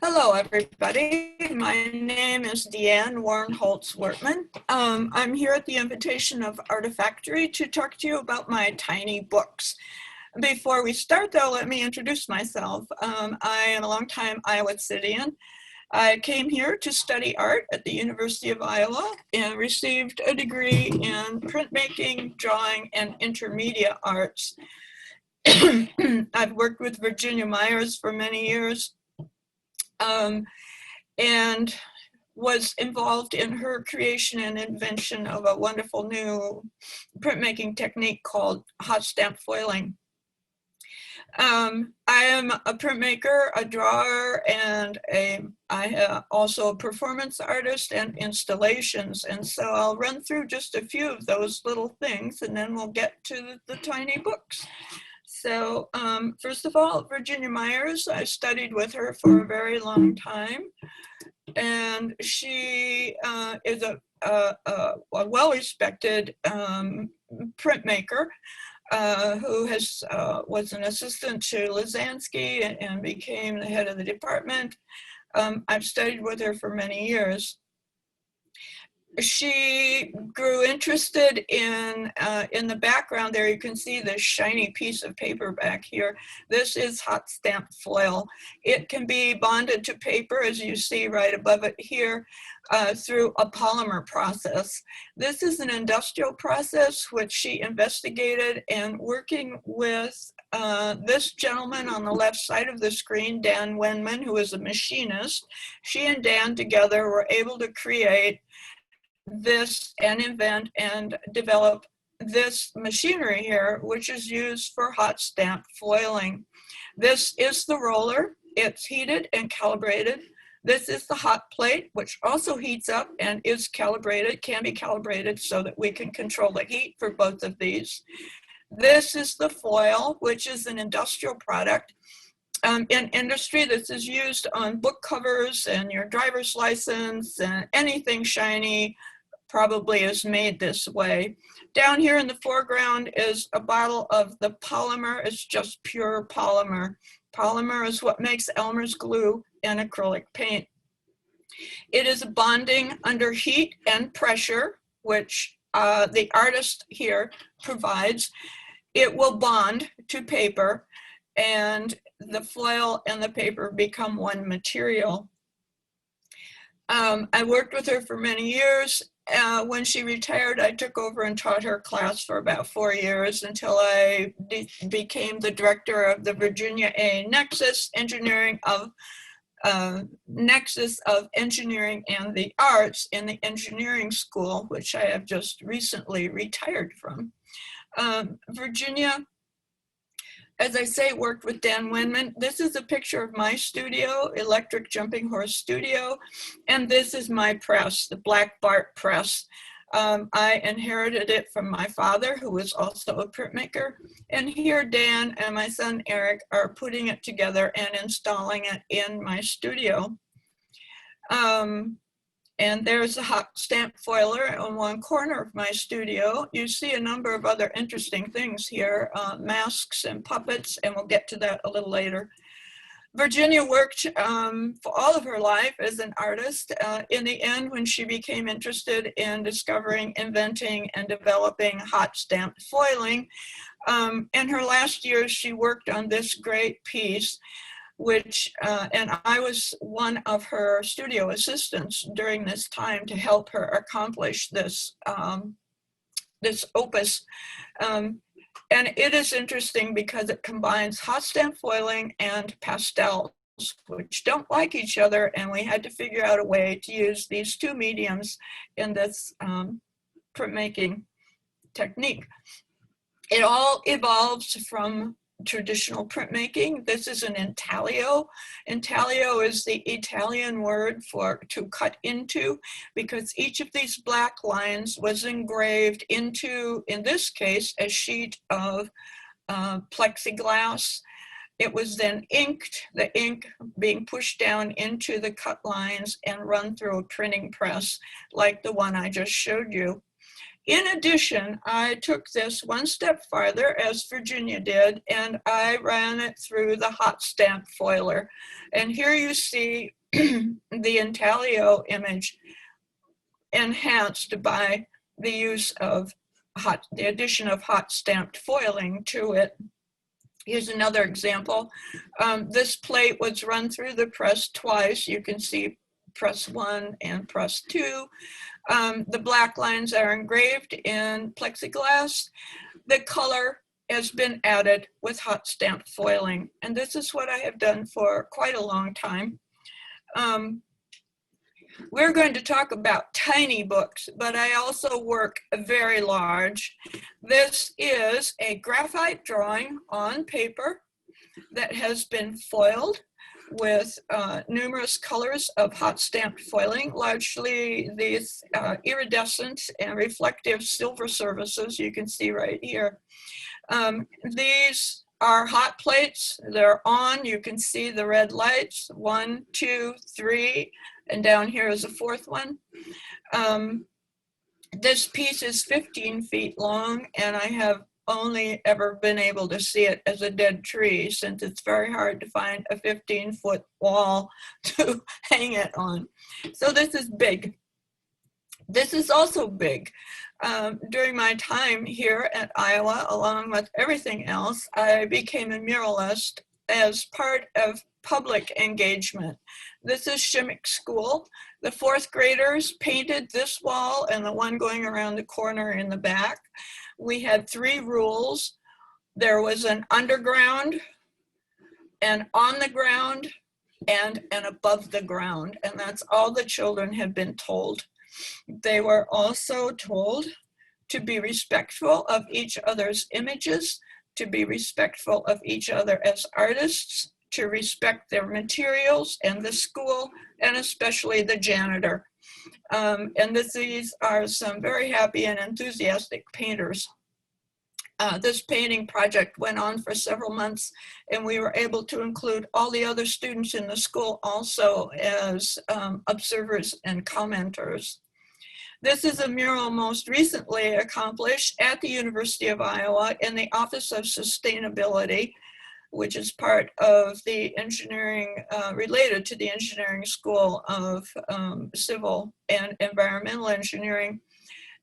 Hello, everybody. My name is Deanne Warnholtz Wortman. I'm here at the invitation of ArtiFactory to talk to you about my tiny books. Before we start, though, let me introduce myself. I am a longtime Iowa Citian. I came here to study art at the University of Iowa and received a degree in printmaking, drawing, and intermedia arts. I've worked with Virginia Myers for many years. And was involved in her creation and invention of a wonderful new printmaking technique called hot stamp foiling. I am a printmaker, a drawer, and also a performance artist and installations. And so I'll run through just a few of those little things, and then we'll get to the tiny books. So first of all, Virginia Myers, I studied with her for a very long time. And she is a well-respected printmaker who was an assistant to Lizansky and became the head of the department. I've studied with her for many years. She grew interested in the background there. You can see this shiny piece of paper back here. This is hot stamped foil. It can be bonded to paper, as you see right above it here, through a polymer process. This is an industrial process which she investigated, and working with this gentleman on the left side of the screen, Deanne Warnholtz, who is a machinist, she and Dan together were able to create this and invent and develop this machinery here, which is used for hot stamp foiling. This is the roller. It's heated and calibrated. This is the hot plate, which also heats up and is calibrated, can be calibrated so that we can control the heat for both of these. This is the foil, which is an industrial product. In industry, this is used on book covers and your driver's license, and anything shiny probably is made this way. Down here in the foreground is a bottle of the polymer. It's just pure polymer. Polymer is what makes Elmer's glue and acrylic paint. It is bonding under heat and pressure, which the artist here provides. It will bond to paper, and the foil and the paper become one material. I worked with her for many years. When she retired, I took over and taught her class for about 4 years until I became the director of the Virginia A. Nexus of Engineering and the Arts in the engineering school, which I have just recently retired from. Virginia, as I say, worked with Dan Warnholtz. This is a picture of my studio, electricjumpinghorse studio, and this is my press, the Black Bart Press. I inherited it from my father, who was also a printmaker, and here Dan and my son Eric are putting it together and installing it in my studio. And there's a hot stamp foiler on one corner of my studio. You see a number of other interesting things here, masks and puppets, and we'll get to that a little later. Virginia worked for all of her life as an artist. In the end, when she became interested in discovering, inventing, and developing hot stamped foiling, in her last years, she worked on this great piece, which, and I was one of her studio assistants during this time to help her accomplish this, this opus. And it is interesting because it combines hot stamp foiling and pastels, which don't like each other, and we had to figure out a way to use these two mediums in this printmaking technique. It all evolves from traditional printmaking. This is an intaglio. Intaglio is the Italian word for to cut into, because each of these black lines was engraved into, in this case, a sheet of plexiglass. It was then inked, the ink being pushed down into the cut lines and run through a printing press like the one I just showed you. In addition, I took this one step farther, as Virginia did, and I ran it through the hot stamp foiler. And here you see the Intaglio image enhanced by the use of the addition of hot stamped foiling to it. Here's another example. This plate was run through the press twice. You can see press 1 and press 2. The black lines are engraved in plexiglass. The color has been added with hot stamped foiling. And this is what I have done for quite a long time. We're going to talk about tiny books, but I also work very large. This is a graphite drawing on paper that has been foiled with numerous colors of hot stamped foiling, largely these iridescent and reflective silver surfaces you can see right here. These are hot plates. They're on. You can see the red lights, 1, 2, 3, and down here is a 4th one. This piece is 15 feet long, and I have only ever been able to see it as a dead tree, since it's very hard to find a 15-foot wall to hang it on. So this is big. This is also big. During my time here at Iowa, along with everything else, I became a muralist as part of public engagement. This is Shimmick School. The 4th graders painted this wall and the one going around the corner in the back. We had 3 rules. There was an underground, an on the ground, and an above the ground. And that's all the children had been told. They were also told to be respectful of each other's images, to be respectful of each other as artists, to respect their materials and the school, and especially the janitor. And these are some very happy and enthusiastic painters. This painting project went on for several months, and we were able to include all the other students in the school also as observers and commenters. This is a mural most recently accomplished at the University of Iowa in the Office of Sustainability, which is part of the engineering, related to the engineering school of civil and environmental engineering.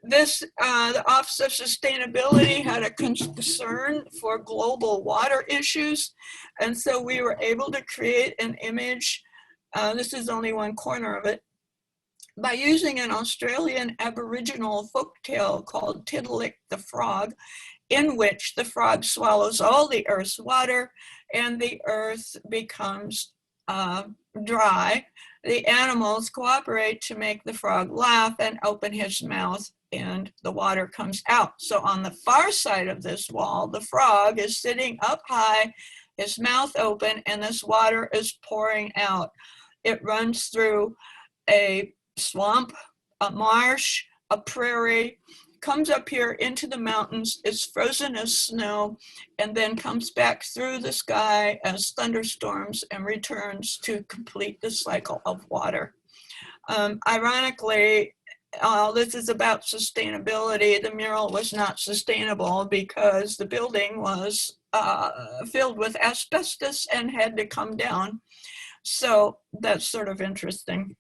This, the Office of Sustainability had a concern for global water issues, and so we were able to create an image. This is only one corner of it, by using an Australian Aboriginal folktale called Tiddalik the Frog, in which the frog swallows all the earth's water and the earth becomes dry. The animals cooperate to make the frog laugh and open his mouth, and the water comes out. So on the far side of this wall, the frog is sitting up high, his mouth open, and this water is pouring out. It runs through a swamp, a marsh, a prairie, comes up here into the mountains, is frozen as snow, and then comes back through the sky as thunderstorms and returns to complete the cycle of water. Ironically, this is about sustainability. The mural was not sustainable because the building was filled with asbestos and had to come down. So that's sort of interesting.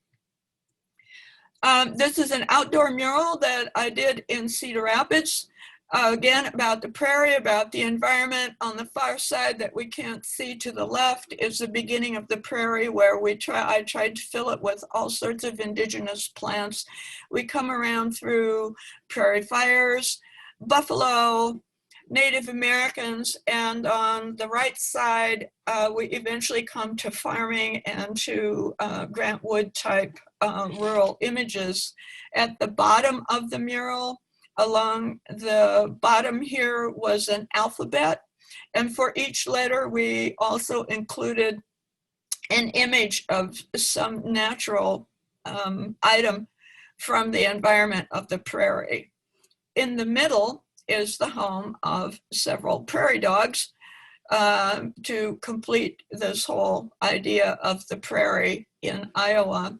This is an outdoor mural that I did in Cedar Rapids. Again, about the prairie, about the environment. On the far side that we can't see to the left is the beginning of the prairie, where I tried to fill it with all sorts of indigenous plants. We come around through prairie fires, buffalo, Native Americans, and on the right side, we eventually come to farming and to Grant Wood type rural images. At the bottom of the mural, along the bottom here, was an alphabet. And for each letter, we also included an image of some natural item from the environment of the prairie. In the middle is the home of several prairie dogs to complete this whole idea of the prairie in Iowa.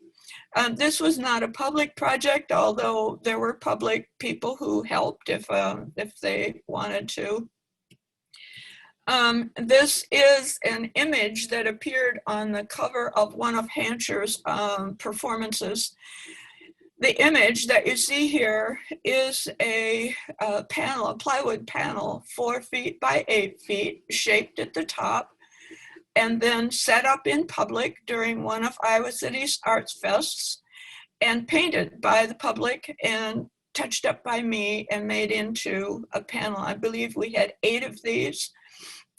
This was not a public project, although there were public people who helped if they wanted to. This is an image that appeared on the cover of one of Hansher's performances. The image that you see here is a panel, a plywood panel, 4 feet by 8 feet, shaped at the top, and then set up in public during one of Iowa City's Arts Fests, and painted by the public and touched up by me and made into a panel. I believe we had 8 of these.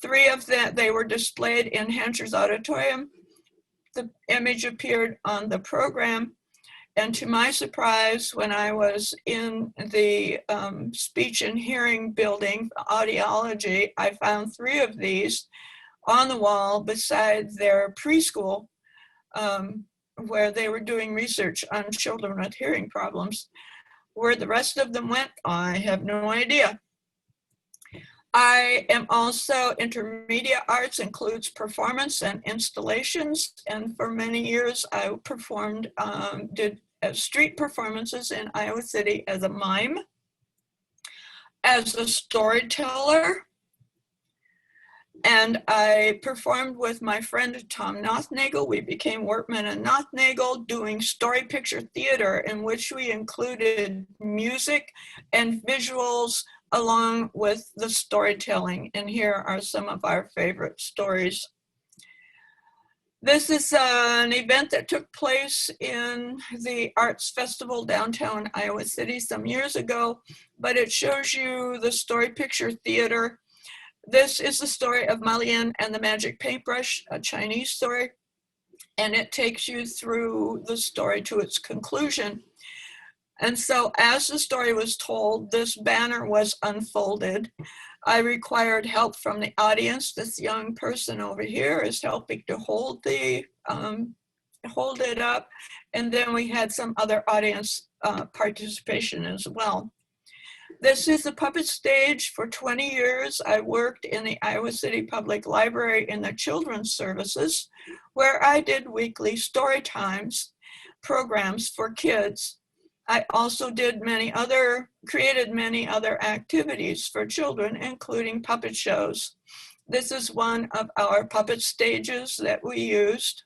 3 of them, they were displayed in Hansher's auditorium. The image appeared on the program. And to my surprise, when I was in the speech and hearing building, audiology, I found 3 of these on the wall beside their preschool, where they were doing research on children with hearing problems. Where the rest of them went, I have no idea. I am also, intermediate arts includes performance and installations, and for many years I performed, did street performances in Iowa City as a mime, as a storyteller, and I performed with my friend Tom Nothnagel. We became Wortman and Nothnagel, doing story picture theater, in which we included music and visuals along with the storytelling. And here are some of our favorite stories. This is an event that took place in the Arts Festival downtown Iowa City some years ago, but it shows you the story picture theater. This is the story of Malian and the Magic Paintbrush, a Chinese story, and it takes you through the story to its conclusion. And so as the story was told, this banner was unfolded. I required help from the audience. This young person over here is helping to hold it up. And then we had some other audience participation as well. This is the puppet stage. For 20 years, I worked in the Iowa City Public Library in the children's services, where I did weekly story times programs for kids. I also created many other activities for children, including puppet shows. This is one of our puppet stages that we used.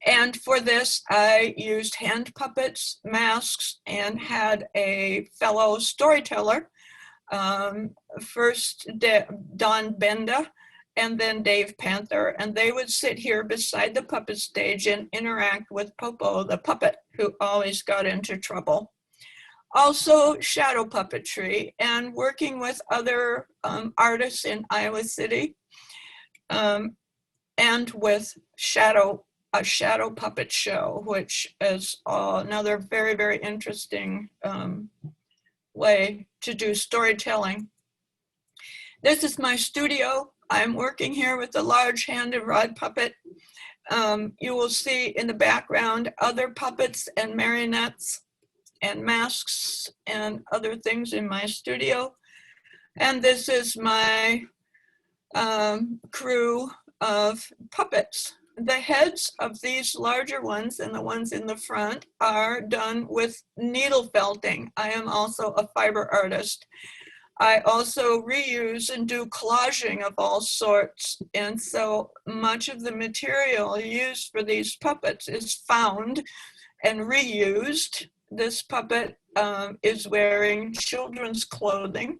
And for this, I used hand puppets, masks, and had a fellow storyteller, first Don Benda, and then Dave Panther, and they would sit here beside the puppet stage and interact with Popo, the puppet, who always got into trouble. Also shadow puppetry and working with other artists in Iowa City, and with a shadow puppet show, which is another very, very interesting way to do storytelling. This is my studio. I'm working here with a large hand and rod puppet. You will see in the background other puppets and marionettes and masks and other things in my studio. And this is my crew of puppets. The heads of these larger ones and the ones in the front are done with needle felting. I am also a fiber artist. I also reuse and do collaging of all sorts. And so much of the material used for these puppets is found and reused. This puppet is wearing children's clothing.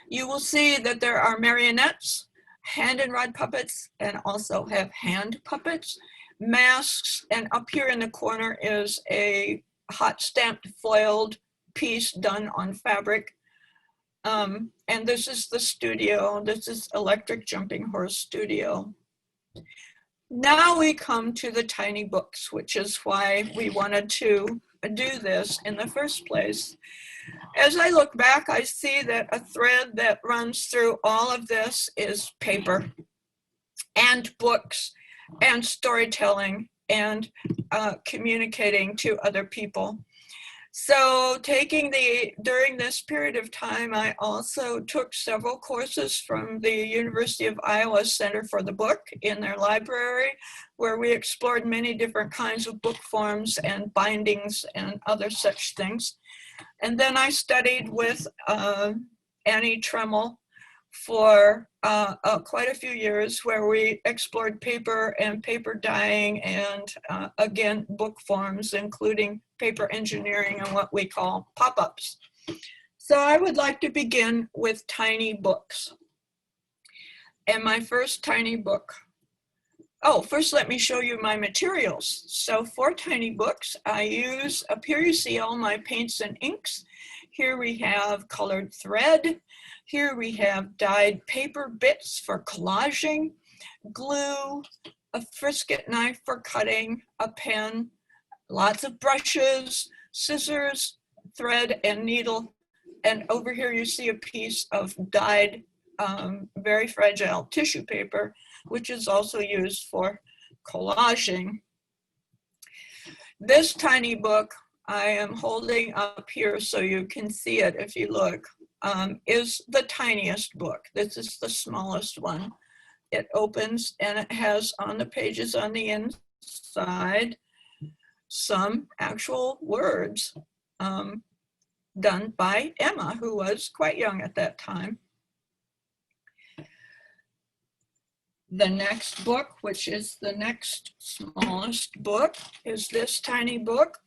You will see that there are marionettes, hand and rod puppets, and also have hand puppets, masks, and up here in the corner is a hot stamped foiled piece done on fabric. And this is the studio. This is electricjumpinghorse studio. Now we come to the tiny books, which is why we wanted to do this in the first place. As I look back, I see that a thread that runs through all of this is paper and books and storytelling and communicating to other people. So during this period of time, I also took several courses from the University of Iowa Center for the Book in their library, where we explored many different kinds of book forms and bindings and other such things. And then I studied with Annie Tremmel for quite a few years, where we explored paper and paper dyeing and again, book forms, including paper engineering and what we call pop-ups. So I would like to begin with tiny books. And my first tiny book, first let me show you my materials. So for tiny books, I use, up here you see all my paints and inks. Here we have colored thread. Here we have dyed paper bits for collaging, glue, a Frisket knife for cutting, a pen, lots of brushes, scissors, thread, and needle. And over here you see a piece of dyed, very fragile tissue paper, which is also used for collaging. This tiny book I am holding up here so you can see it if you look, is the tiniest book. This is the smallest one. It opens and it has on the pages on the inside some actual words done by Emma, who was quite young at that time. The next book, which is the next smallest book, is this tiny book,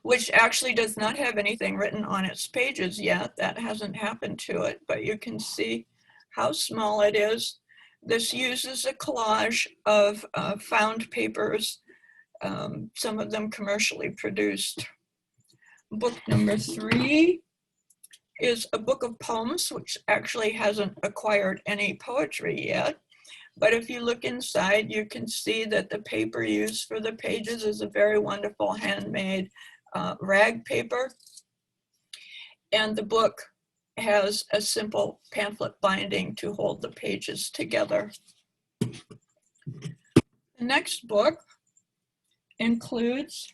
which actually does not have anything written on its pages yet. That hasn't happened to it, but you can see how small it is. This uses a collage of found papers, some of them commercially produced. Book number 3 is a book of poems, which actually hasn't acquired any poetry yet. But if you look inside, you can see that the paper used for the pages is a very wonderful handmade rag paper. And the book has a simple pamphlet binding to hold the pages together. The next book includes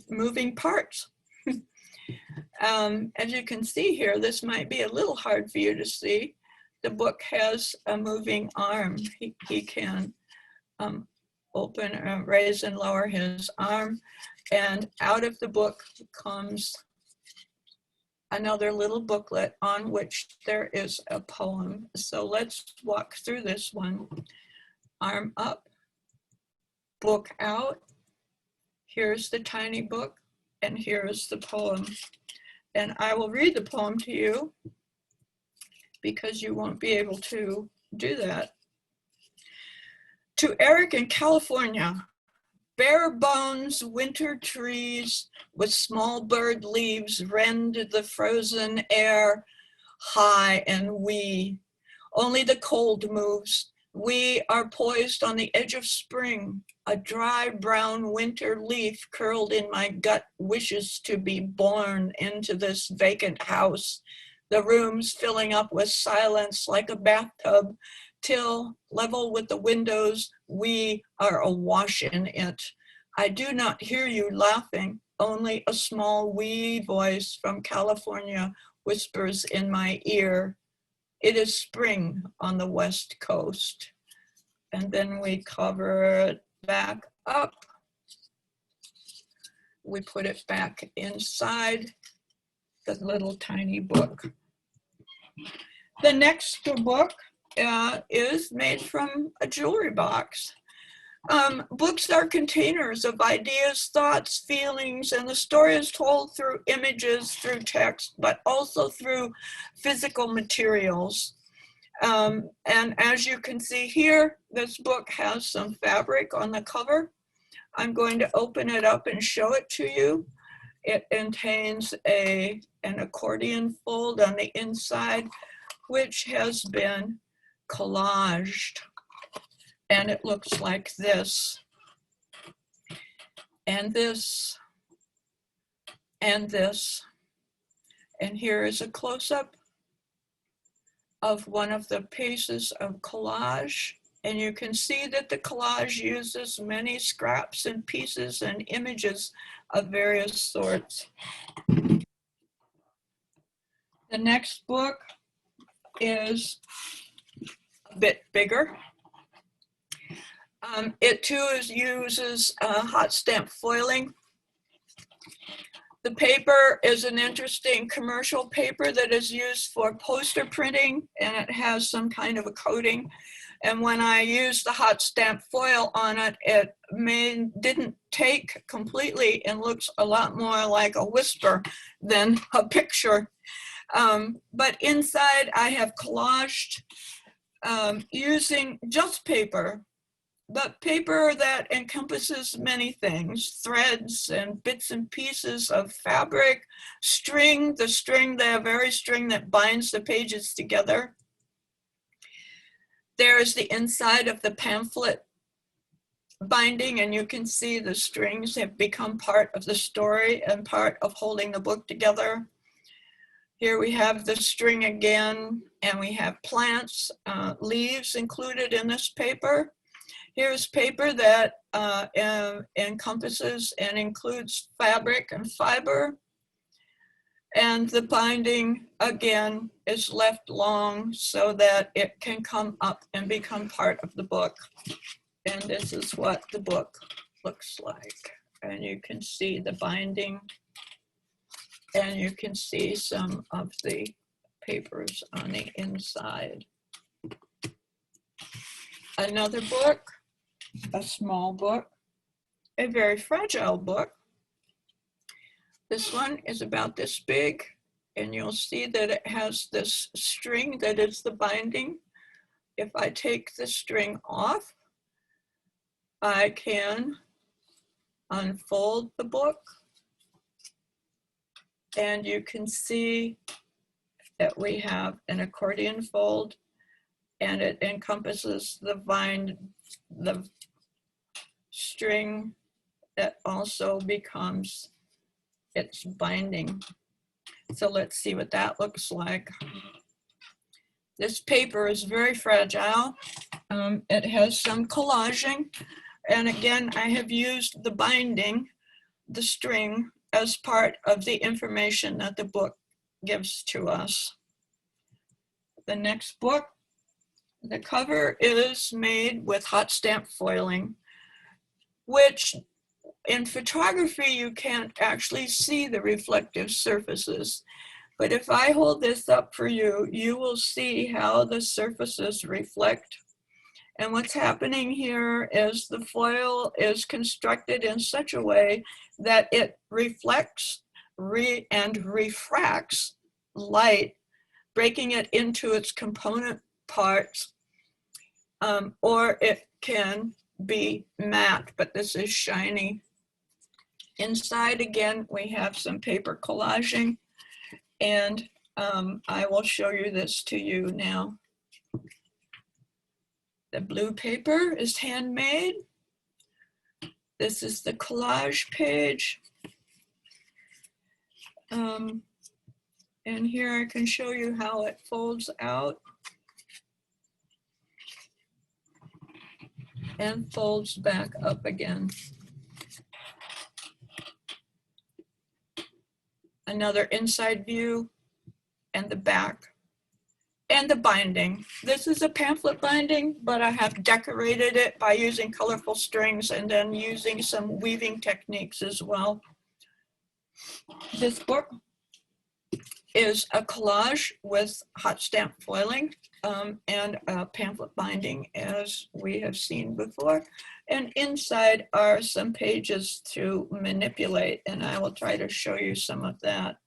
moving parts. As you can see here, this might be a little hard for you to see. The book has a moving arm. He can open, raise and lower his arm, and out of the book comes another little booklet on which there is a poem. So let's walk through this one. Arm up, book out. Here's the tiny book, and here's the poem. And I will read the poem to you because you won't be able to do that. To Eric in California, bare bones winter trees with small bird leaves rend the frozen air high and wee. Only the cold moves. We are poised on the edge of spring. A dry brown winter leaf curled in my gut wishes to be born into this vacant house. The rooms filling up with silence like a bathtub, till, level with the windows, we are awash in it. I do not hear you laughing, only a small wee voice from California whispers in my ear. It is spring on the West Coast. And then we cover it back up. We put it back inside the little tiny book. The next book is made from a jewelry box. Books are containers of ideas, thoughts, feelings, and the story is told through images, through text, but also through physical materials. And as you can see here, this book has some fabric on the cover. I'm going to open it up and show it to you. It contains an accordion fold on the inside, which has been collaged. And it looks like this, and this, and this. And here is a close-up of one of the pieces of collage. And you can see that the collage uses many scraps and pieces and images of various sorts. The next book is a bit bigger. It too uses hot stamp foiling. The paper is an interesting commercial paper that is used for poster printing, and it has some kind of a coating. And when I used the hot stamp foil on it, it didn't take completely and looks a lot more like a whisper than a picture. But inside I have collaged using just paper, but paper that encompasses many things: threads and bits and pieces of fabric, string, the very string that binds the pages together. There's the inside of the pamphlet binding, and you can see the strings have become part of the story and part of holding the book together. Here we have the string again, and we have plants, leaves included in this paper. Here's paper that encompasses and includes fabric and fiber. And the binding, again, is left long so that it can come up and become part of the book. And this is what the book looks like. And you can see the binding, and you can see some of the papers on the inside. Another book, a small book, a very fragile book. This one is about this big, and you'll see that it has this string that is the binding. If I take the string off, I can unfold the book, and you can see that we have an accordion fold, and it encompasses the string that also becomes its binding. So let's see what that looks like. This paper is very fragile. It has some collaging, and again, I have used the binding, the string, as part of the information that the book gives to us. The next book, the cover is made with hot stamp foiling, which in photography you can't actually see the reflective surfaces. But if I hold this up for you, you will see how the surfaces reflect. And what's happening here is the foil is constructed in such a way that it reflects and refracts light, breaking it into its component parts, or it can be matte, but this is shiny. Inside, again, we have some paper collaging, and I will show you this to you now. The blue paper is handmade. This is the collage page. And here I can show you how it folds out and folds back up again. Another inside view, and the back, and the binding. This is a pamphlet binding, but I have decorated it by using colorful strings and then using some weaving techniques as well. This book is a collage with hot stamp foiling and a pamphlet binding, as we have seen before. And inside are some pages to manipulate, and I will try to show you some of that.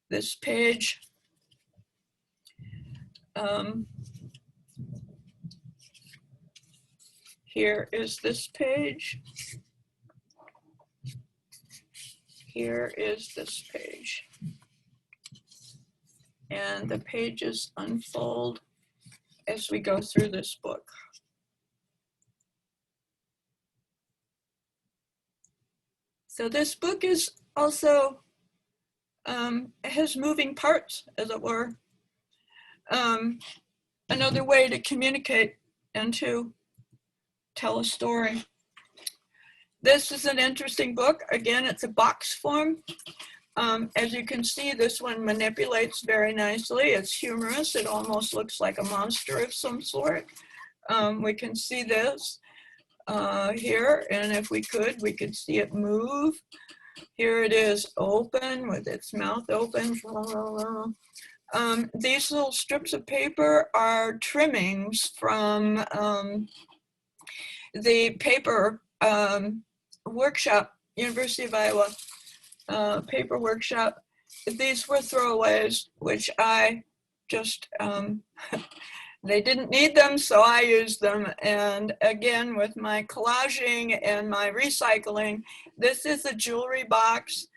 This page, here is this page. Here is this page. And the pages unfold as we go through this book. So this book is also, has moving parts, as it were. Another way to communicate and to tell a story. This is an interesting book. Again, it's a box form. As you can see, this one manipulates very nicely. It's humorous. It almost looks like a monster of some sort. We can see this here, and if we could see it move. Here it is open with its mouth open. These little strips of paper are trimmings from the paper workshop, University of Iowa paper workshop. These were throwaways, which I just, they didn't need them, so I used them. And again, with my collaging and my recycling, this is a jewelry box.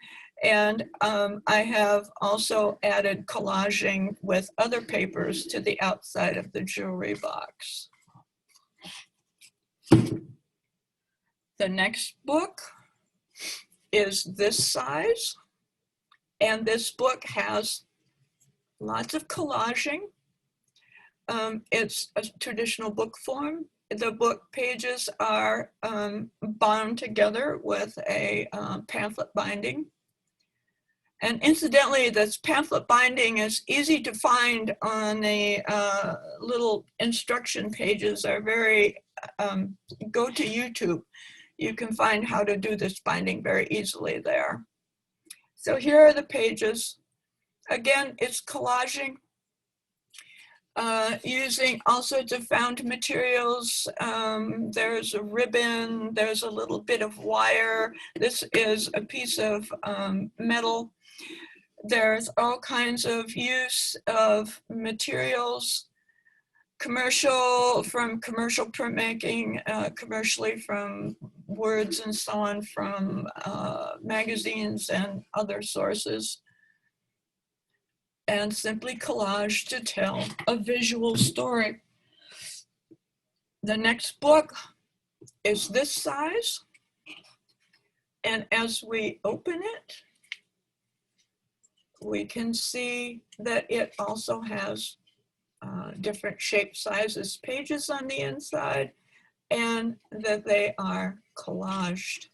And I have also added collaging with other papers to the outside of the jewelry box. The next book is this size. And this book has lots of collaging. It's a traditional book form. The book pages are bound together with a pamphlet binding. And incidentally, this pamphlet binding is easy to find on the little instruction pages. Are very, go to YouTube. You can find how to do this binding very easily there. So here are the pages. Again, it's collaging using all sorts of found materials. There's a ribbon, there's a little bit of wire. This is a piece of metal. There's all kinds of use of materials, from commercial printmaking, commercially from words and so on, from magazines and other sources, and simply collage to tell a visual story. The next book is this size, and as we open it, we can see that it also has different shape sizes pages on the inside, and that they are collaged.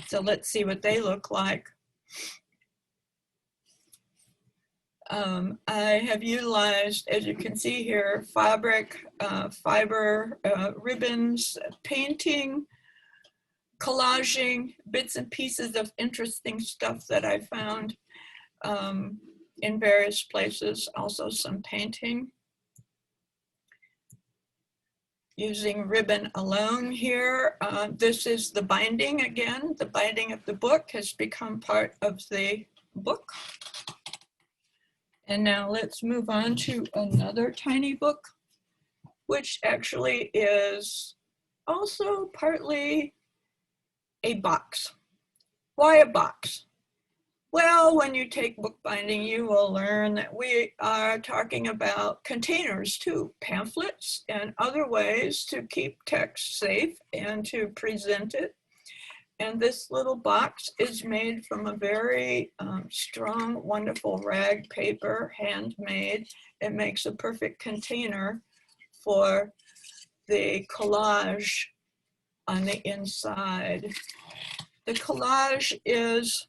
So let's see what they look like. I have utilized, as you can see here, fabric, fiber, ribbons, painting, collaging, bits and pieces of interesting stuff that I found in various places, also some painting. Using ribbon alone here. This is the binding again. The binding of the book has become part of the book. And now let's move on to another tiny book, which actually is also partly a box. Why a box? Well, when you take bookbinding, you will learn that we are talking about containers too, pamphlets and other ways to keep text safe and to present it. And this little box is made from a very strong, wonderful rag paper, handmade. It makes a perfect container for the collage on the inside. The collage is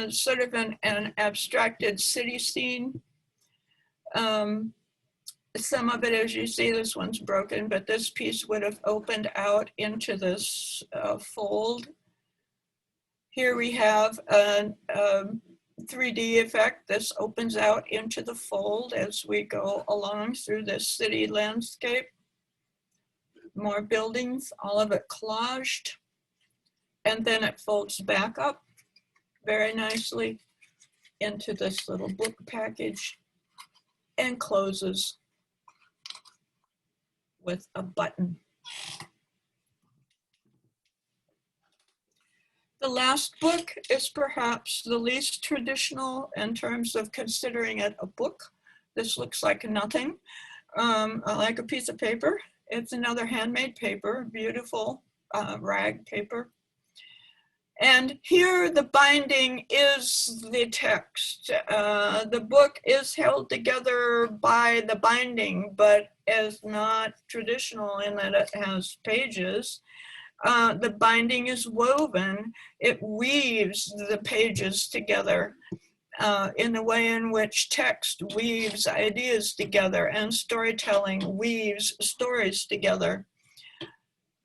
sort of an abstracted city scene. Some of it, as you see, this one's broken, but this piece would have opened out into this fold. Here we have a 3D effect. This opens out into the fold as we go along through this city landscape. More buildings, all of it collaged. And then it folds back up very nicely into this little book package and closes with a button. The last book is perhaps the least traditional in terms of considering it a book. This looks like nothing, like a piece of paper. It's another handmade paper, beautiful rag paper. And here the binding is the text. The book is held together by the binding, but is not traditional in that it has pages. The binding is woven. It weaves the pages together in the way in which text weaves ideas together and storytelling weaves stories together.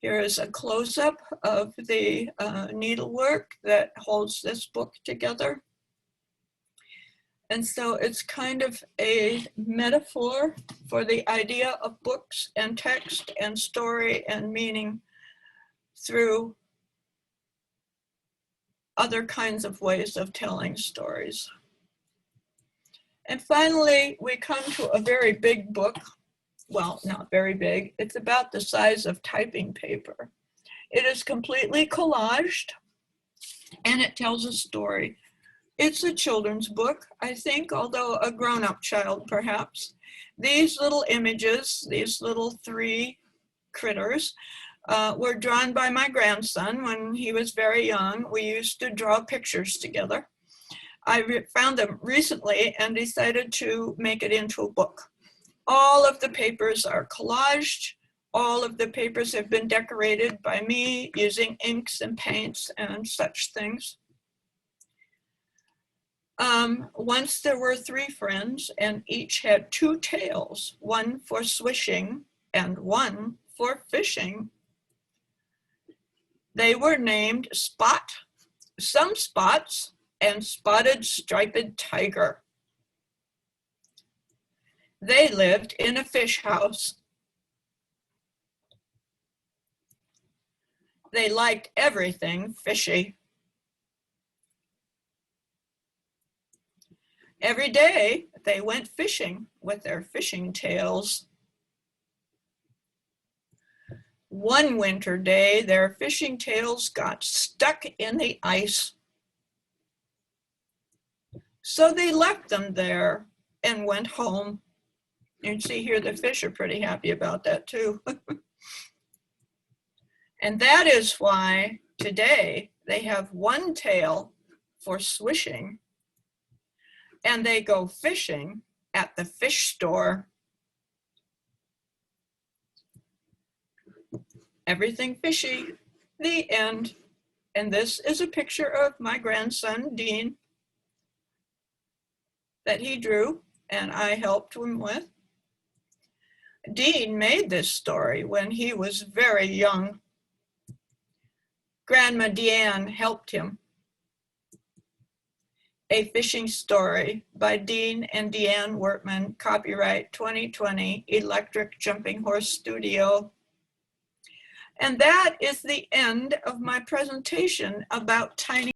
Here is a close-up of the needlework that holds this book together. And so it's kind of a metaphor for the idea of books and text and story and meaning through other kinds of ways of telling stories. And finally, we come to a very big book. Well, not very big. It's about the size of typing paper. It is completely collaged and it tells a story. It's a children's book, I think, although a grown-up child perhaps. These little images, these little 3 critters, were drawn by my grandson when he was very young. We used to draw pictures together. I found them recently and decided to make it into a book. All of the papers are collaged. All of the papers have been decorated by me using inks and paints and such things. Once there were 3 friends and each had 2 tails, one for swishing and one for fishing. They were named Spot, Some Spots, and Spotted Striped Tiger. They lived in a fish house. They liked everything fishy. Every day they went fishing with their fishing tails. One winter day, their fishing tails got stuck in the ice. So they left them there and went home. You can see here the fish are pretty happy about that too. And that is why today they have one tail for swishing and they go fishing at the fish store. Everything fishy, the end. And this is a picture of my grandson, Dean, that he drew and I helped him with. Dean made this story when he was very young. Grandma Deanne helped him. A Fishing Story by Dean and Deanne Wortman, copyright 2020, Electric Jumping Horse Studio. And that is the end of my presentation about tiny